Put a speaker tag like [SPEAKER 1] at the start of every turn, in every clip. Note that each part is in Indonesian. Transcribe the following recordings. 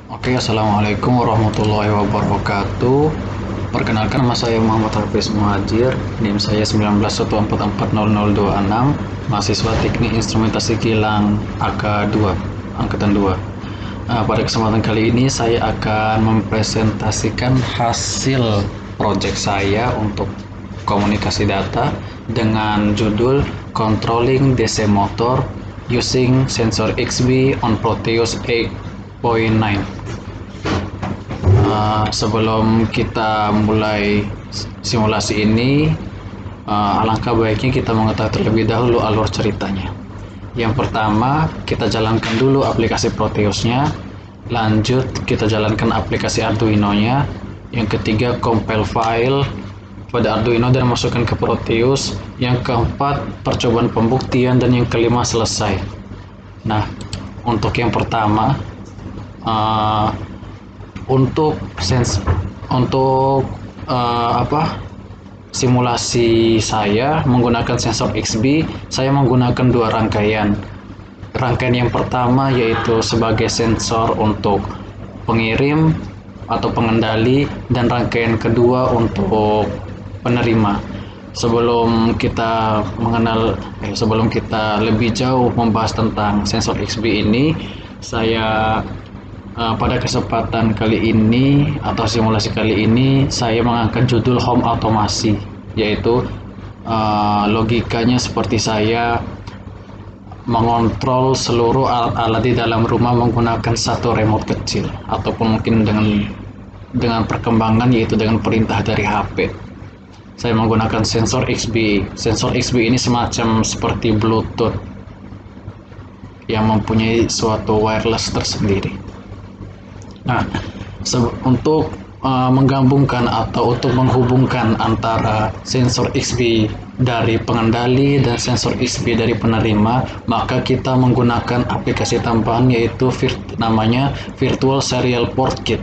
[SPEAKER 1] Oke, assalamualaikum warahmatullahi wabarakatuh. Perkenalkan, nama saya Muhammad Hafiz Muhajir, NIM saya 1914440026, mahasiswa Teknik Instrumentasi Kilang AK2, Angkatan 2. Pada kesempatan kali ini saya akan mempresentasikan hasil proyek saya untuk komunikasi data dengan judul Controlling DC Motor Using Sensor XB on Proteus 8.9. Sebelum kita mulai simulasi ini, alangkah baiknya kita mengetahui terlebih dahulu alur ceritanya. Yang pertama, kita jalankan dulu aplikasi Proteusnya, lanjut kita jalankan aplikasi Arduino-nya. Yang ketiga, compile file pada Arduino dan masukkan ke Proteus. Yang keempat, percobaan pembuktian, dan yang kelima, selesai. Nah, untuk yang pertama, simulasi saya menggunakan sensor XB, saya menggunakan dua rangkaian. Rangkaian yang pertama yaitu sebagai sensor untuk pengirim atau pengendali, dan rangkaian kedua untuk penerima. Sebelum kita lebih jauh membahas tentang sensor XB ini, saya pada kesempatan kali ini atau simulasi kali ini saya mengangkat judul home automasi, yaitu logikanya seperti saya mengontrol seluruh alat-alat di dalam rumah menggunakan satu remote kecil, ataupun mungkin dengan perkembangan yaitu dengan perintah dari HP. Saya menggunakan sensor XB. Sensor XB ini semacam seperti Bluetooth yang mempunyai suatu wireless tersendiri. Nah, untuk menggabungkan atau untuk menghubungkan antara sensor XB dari pengendali dan sensor XB dari penerima, maka kita menggunakan aplikasi tambahan yaitu namanya Virtual Serial Port Kit.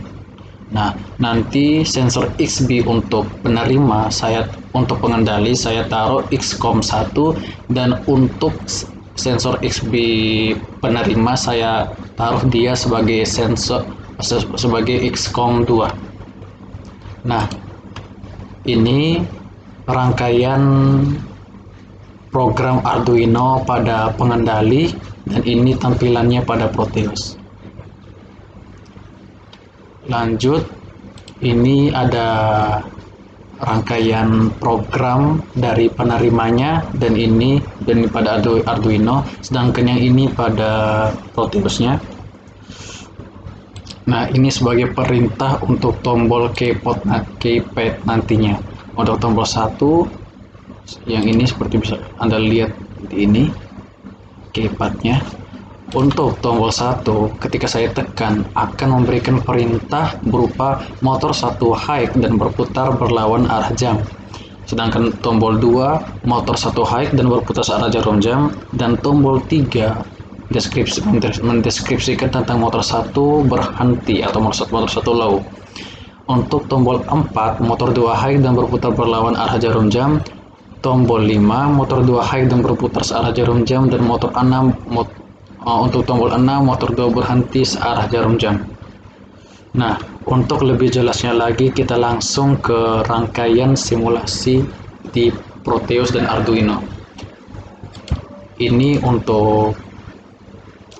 [SPEAKER 1] Nah, nanti sensor XB untuk penerima, untuk pengendali saya taruh XCOM 1, dan untuk sensor XB penerima saya taruh dia sebagai XCOM 2. Nah, ini rangkaian program Arduino pada pengendali, dan ini tampilannya pada Proteus. Lanjut, ini ada rangkaian program dari penerimanya, dan ini pada Arduino, sedangkan yang ini pada Proteusnya. Nah, ini sebagai perintah untuk tombol keypad nantinya. Untuk tombol 1, yang ini seperti bisa Anda lihat di ini keypadnya. Untuk tombol 1, ketika saya tekan akan memberikan perintah berupa motor 1 hike dan berputar berlawan arah jam. Sedangkan tombol 2, motor 1 hike dan berputar searah jarum jam, dan tombol 3 mendeskripsikan tentang motor 1 berhenti atau motor 1 low. Untuk tombol 4, motor 2 high dan berputar berlawan arah jarum jam. Tombol 5, motor 2 high dan berputar searah jarum jam, dan motor 6 untuk tombol 6, motor 2 berhenti searah jarum jam. Nah, untuk lebih jelasnya lagi kita langsung ke rangkaian simulasi di Proteus dan Arduino. Ini untuk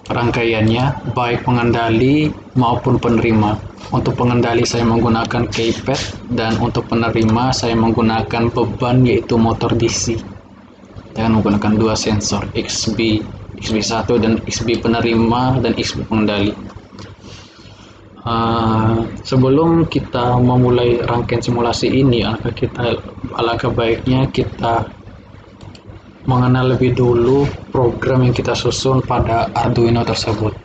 [SPEAKER 1] rangkaiannya baik pengendali maupun penerima. Untuk pengendali saya menggunakan keypad, dan untuk penerima saya menggunakan beban yaitu motor DC dengan menggunakan dua sensor XB1 dan XB penerima dan XB pengendali. Sebelum kita memulai rangkaian simulasi ini, alangkah baiknya kita mengenal lebih dulu program yang kita susun pada Arduino tersebut.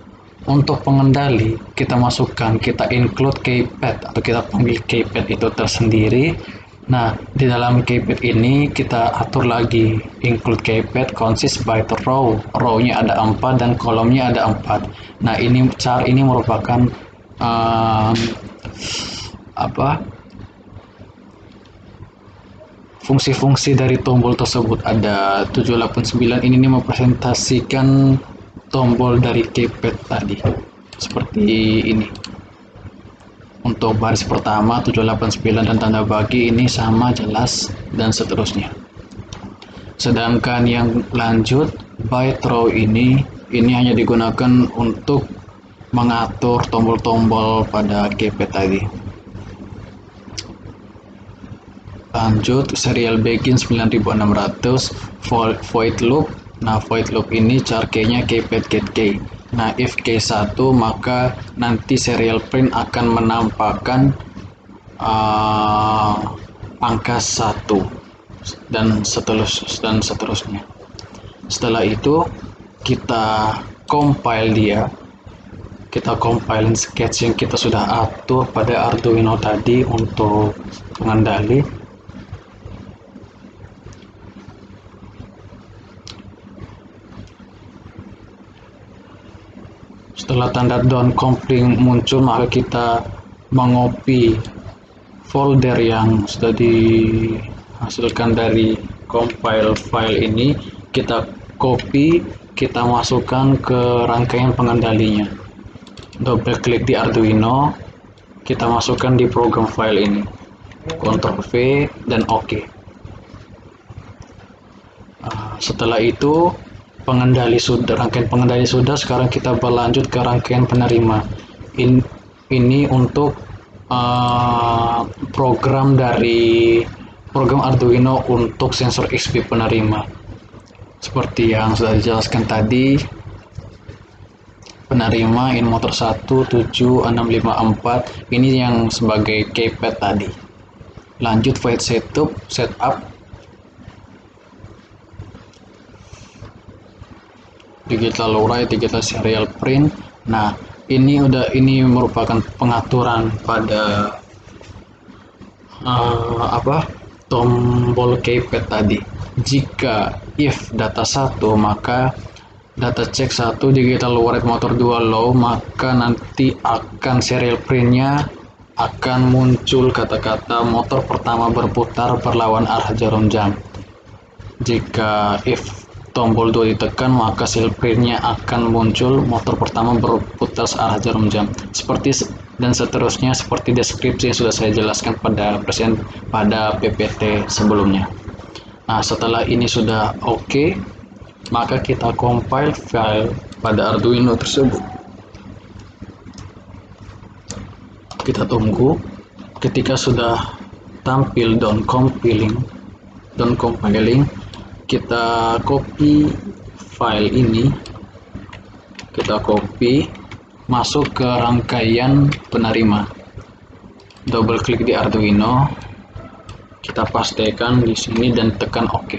[SPEAKER 1] Untuk pengendali, kita include keypad, atau kita panggil keypad itu tersendiri. Nah, di dalam keypad ini kita atur lagi include keypad consists by the row-nya ada 4 dan kolomnya ada 4. Nah, char ini merupakan fungsi-fungsi dari tombol tersebut. Ada 789, ini mempresentasikan tombol dari keypad tadi seperti ini. Untuk baris pertama 789 dan tanda bagi ini sama, jelas, dan seterusnya. Sedangkan yang lanjut byte row ini hanya digunakan untuk mengatur tombol-tombol pada keypad tadi. Lanjut serial begin 9600 void loop. Nah, void loop ini char key-nya keypad get key. Nah, if key 1 maka nanti serial print akan menampakkan angka 1 dan seterusnya. Setelah itu kita compile dia. Kita compile sketch yang kita sudah atur pada Arduino tadi untuk pengendali. Setelah tanda down compling muncul, maka kita mengopi folder yang sudah dihasilkan dari compile file ini, kita copy, kita masukkan ke rangkaian pengendalinya. Double klik di Arduino, kita masukkan di program file ini, Ctrl V dan OK. Setelah itu rangkaian pengendali sudah. Sekarang kita berlanjut ke rangkaian penerima. Ini untuk program Arduino untuk sensor XP penerima. Seperti yang sudah dijelaskan tadi, penerima in motor 17654 ini yang sebagai keypad tadi. Lanjut void setup, setup, digital write, digital serial print. Nah, ini merupakan pengaturan pada tombol keypad tadi. Jika if data 1 maka data check 1 digital write motor 2 low, maka nanti akan serial printnya akan muncul kata-kata motor pertama berputar berlawan arah jarum jam. Jika if tombol 2 ditekan, maka serial printnya akan muncul motor pertama berputar searah jarum jam. Dan seterusnya seperti deskripsi yang sudah saya jelaskan pada PPT sebelumnya. Nah, setelah ini sudah oke, maka kita compile file pada Arduino tersebut. Kita tunggu. Ketika sudah tampil down compiling, kita copy file ini, kita copy masuk ke rangkaian penerima. Double klik di Arduino, kita pastekan di sini dan tekan OK.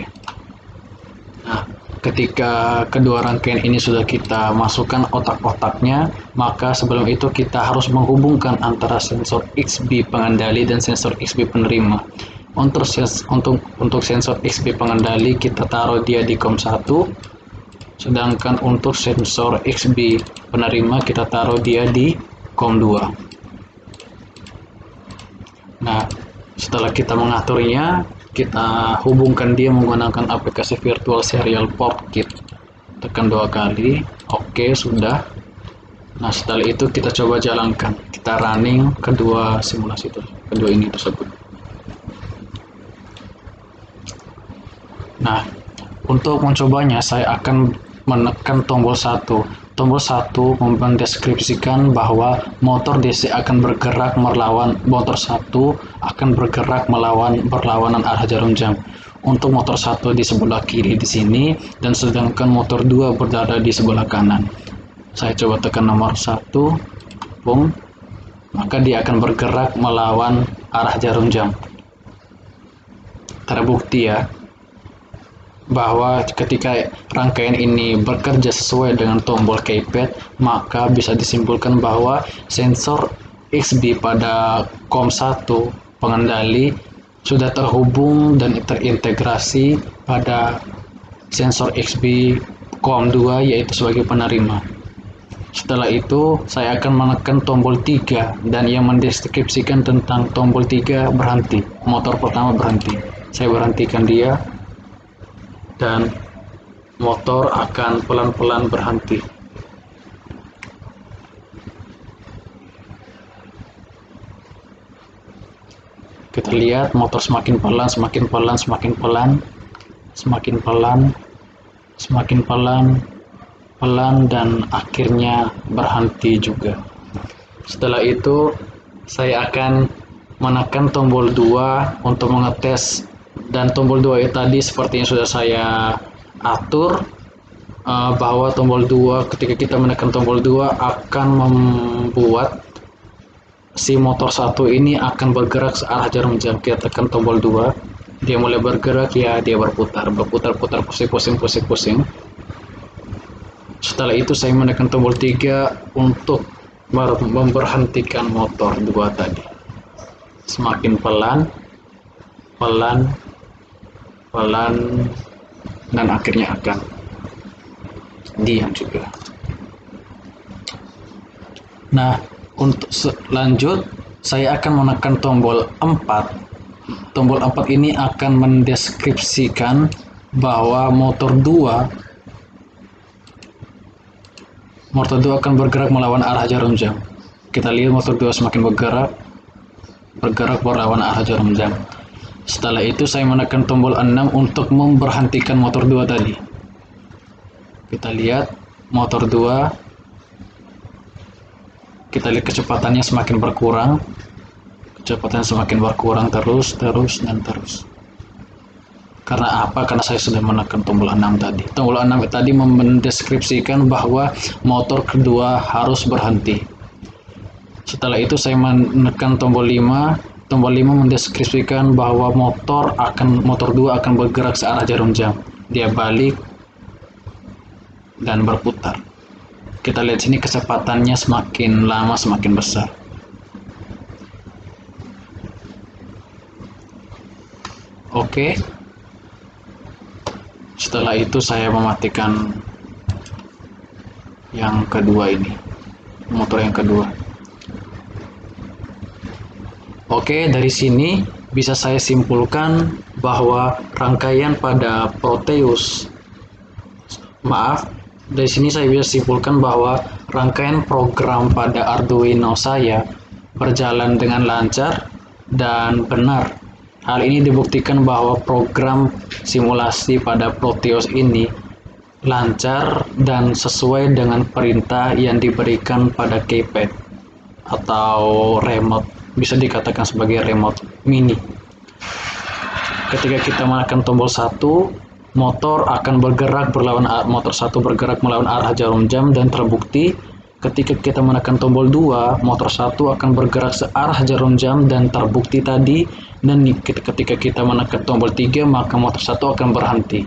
[SPEAKER 1] Nah, ketika kedua rangkaian ini sudah kita masukkan otak-otaknya, maka sebelum itu kita harus menghubungkan antara sensor XB pengendali dan sensor XB penerima. Untuk sensor XB pengendali kita taruh dia di COM 1, sedangkan untuk sensor XB penerima kita taruh dia di COM 2. Nah, setelah kita mengaturnya, kita hubungkan dia menggunakan aplikasi virtual serial port kit. Tekan 2 kali, oke, sudah. Nah, setelah itu kita coba jalankan, kita running kedua simulasi ini tersebut. Nah, untuk mencobanya saya akan menekan tombol 1. Tombol 1 mendeskripsikan bahwa motor DC akan bergerak melawan berlawanan arah jarum jam. Untuk motor 1 di sebelah kiri di sini, dan sedangkan motor 2 berada di sebelah kanan. Saya coba tekan nomor 1, boom, maka dia akan bergerak melawan arah jarum jam. Terbukti ya, bahwa ketika rangkaian ini bekerja sesuai dengan tombol keypad, maka bisa disimpulkan bahwa sensor XB pada COM 1 pengendali sudah terhubung dan terintegrasi pada sensor XB COM 2 yaitu sebagai penerima. Setelah itu saya akan menekan tombol 3 dan yang mendeskripsikan tentang tombol 3 berhenti, motor pertama berhenti. Saya berhentikan dia dan motor akan pelan-pelan berhenti. Kita lihat motor semakin pelan, semakin pelan, semakin pelan, semakin pelan, semakin pelan, pelan, dan akhirnya berhenti juga. Setelah itu saya akan menekan tombol 2 untuk mengetes, dan tombol 2 itu tadi seperti yang sudah saya atur, bahwa tombol 2 ketika kita menekan tombol 2 akan membuat si motor 1 ini akan bergerak searah jarum jam. Kita tekan tombol 2, dia mulai bergerak, ya dia berputar, pusing. Setelah itu saya menekan tombol 3 untuk memberhentikan motor 2 tadi. Semakin pelan, pelan, pelan, dan akhirnya akan diam juga. Nah, untuk lanjut, saya akan menekan tombol 4. Tombol 4 ini akan mendeskripsikan bahwa motor 2 akan bergerak melawan arah jarum jam. Kita lihat motor 2 semakin bergerak melawan arah jarum jam. Setelah itu saya menekan tombol 6 untuk memberhentikan motor 2 tadi. Kita lihat motor 2, kita lihat kecepatannya semakin berkurang, terus. Karena apa? Karena saya sudah menekan tombol 6 tadi. Tombol 6 tadi mendeskripsikan bahwa motor kedua harus berhenti. Setelah itu saya menekan tombol 5. Tombol 5 mendeskripsikan bahwa motor 2 akan bergerak searah jarum jam. Dia balik dan berputar. Kita lihat sini kecepatannya semakin lama semakin besar. Oke. Setelah itu saya mematikan yang kedua ini, motor yang kedua. Oke, dari sini bisa saya simpulkan bahwa rangkaian pada Proteus, dari sini saya bisa simpulkan bahwa rangkaian program pada Arduino saya berjalan dengan lancar dan benar. Hal ini dibuktikan bahwa program simulasi pada Proteus ini lancar dan sesuai dengan perintah yang diberikan pada keypad atau remote, bisa dikatakan sebagai remote mini. Ketika kita menekan tombol 1, motor 1 bergerak melawan arah jarum jam, dan terbukti ketika kita menekan tombol 2, motor 1 akan bergerak searah jarum jam, dan terbukti tadi. Dan ketika kita menekan tombol 3, maka motor 1 akan berhenti.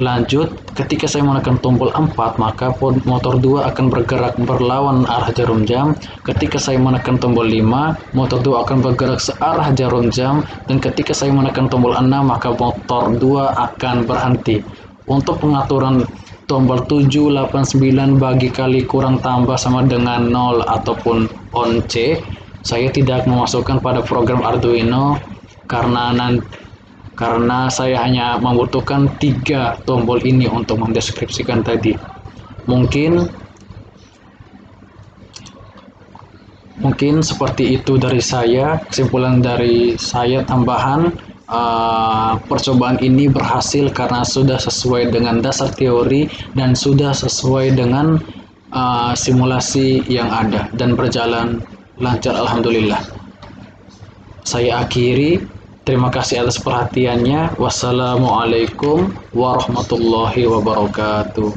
[SPEAKER 1] Lanjut, ketika saya menekan tombol 4, maka motor 2 akan bergerak berlawan arah jarum jam. Ketika saya menekan tombol 5, motor 2 akan bergerak searah jarum jam. Dan ketika saya menekan tombol 6, maka motor 2 akan berhenti. Untuk pengaturan tombol 7, 8, 9 bagi kali kurang tambah sama dengan 0 ataupun on C, saya tidak memasukkan pada program Arduino karena saya hanya membutuhkan 3 tombol ini untuk mendeskripsikan tadi. Mungkin seperti itu dari saya. Kesimpulan dari saya tambahan, percobaan ini berhasil karena sudah sesuai dengan dasar teori dan sudah sesuai dengan simulasi yang ada dan berjalan lancar, alhamdulillah. Saya akhiri. Terima kasih atas perhatiannya. Wassalamualaikum warahmatullahi wabarakatuh.